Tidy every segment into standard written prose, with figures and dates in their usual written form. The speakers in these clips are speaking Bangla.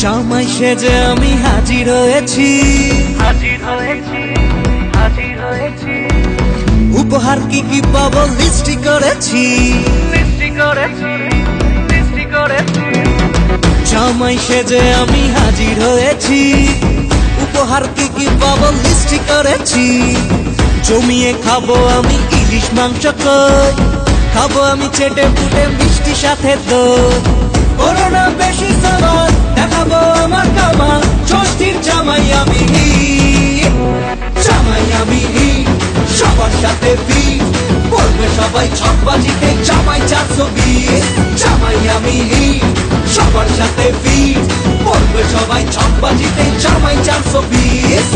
জামাই সেজে আমি হাজির হয়েছি, উপহার কি কি পাবো লিস্টি করেছি। জামাই সেজে আমি হাজির হয়েছি, উপহার কি কি পাবো লিস্টি করেছি। জমিয়ে খাবো আমি ইলিশ মাংস কই, খাবো আমি চেটে পুটে মিষ্টি সাথে দই। করোনা বেশি সবার দেখাবো আমার কামাল, ষষ্ঠীর জামাই আমি, জামাই আমি সবার সাথে ভিড়, বলবে সবাই ছকবাজিতে জামাই 420। জামাই আমি সবার সাথে ভিড়, বলবে সবাই ছকবাজিতে জামাই 420।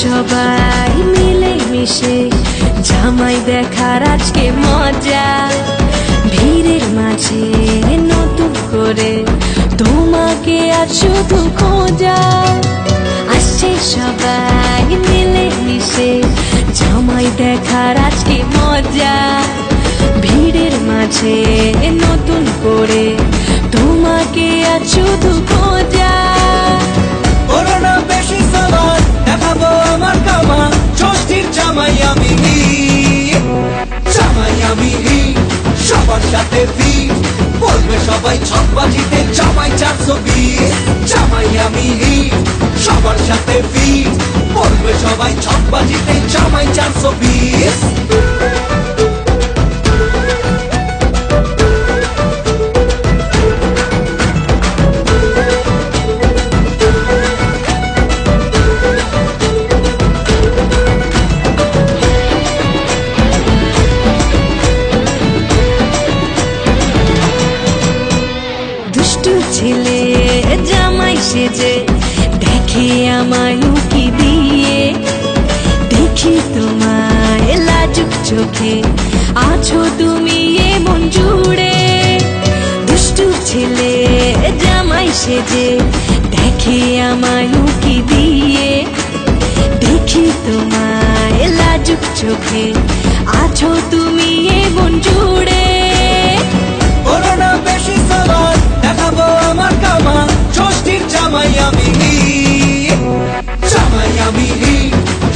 সবাই মিলে মিশে জামাই দেখার আজকে মজা, ভিড়ের মাঝে নতুন করে তোমাকে আজ শুধু খোঁজা। আসছে সবাই মিলে মিশে জামাই দেখার আজকে মজা, ভিড়ের মাঝে নতুন করে তোমাকে আজ শুধু খোঁজা। করোনা বেশি সবার দেখাবো আমার কামাল, ষষ্ঠীর জামাই আমি, জামাই আমি সবার সাথে ভিড়, বলবে সবাই ছকবাজিতে জামাই 420। জামাই আমি সবার সাথে ভিড়, বলবে সবাই ছকবাজিতে জামাই 420। ছেলে জামাই সেজে দেখে আমায় উকি দিয়ে, দেখি তোমায় লাজুক চোখে আছো তুমি এমন জুড়ে। দুষ্টু ছেলে জামাই সেজে দেখে আমায় উকি দিয়ে, দেখি তোমায় লাজুক চোখে আছো তুমি এমন জুড়ে। করোনা বেশি সবার দেখাবো আমার কামাল, ষষ্ঠীর জামাই আমি, জামাই আমি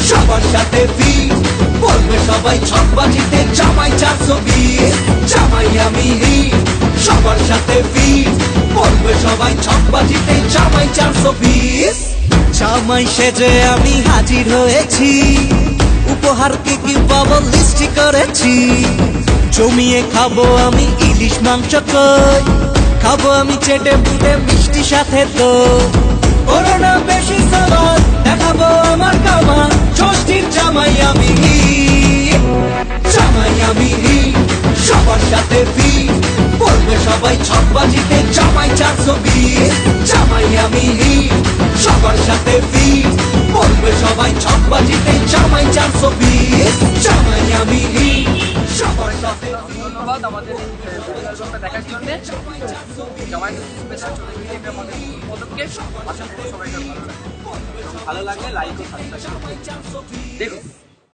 সবার সাথে ভিড়, বলবে সবাই ছকবাজিতে জামাই 420। জামাই আমি সবার সাথে ভিড়, বলবে সবাই ছকবাজিতে জামাই 420। জামাই সেজে আমি হাজির হয়েছি, উপহার কি কি পাবো লিস্টি করেছি। জমিয়ে খাবো আমি ইলিশ মাংস কই, খাবো আমি চেটে পুটে মিষ্টি সাথে দই। করোনা বেশি সবার দেখাবো আমার কামাল, ষষ্ঠীর জামাই আমি, জামাই আমি সবার সাথে ভিড়, বলবে সবাই ছকবাজিতে জামাই 420। জামাই আমি সবার সাথে ভিড়, বলবে সবাই ছকবাজিতে জামাই 420। জামাই আমি সবার সাথে। ধন্যবাদ আমাদের দেখার জন্য। জামাই স্পেশাল আমাদের পদক্ষেপ, আশা করি সবাইকে ভালো লাগবে। ভালো লাগলে লাইক ও সাবস্ক্রাইব দেখুন।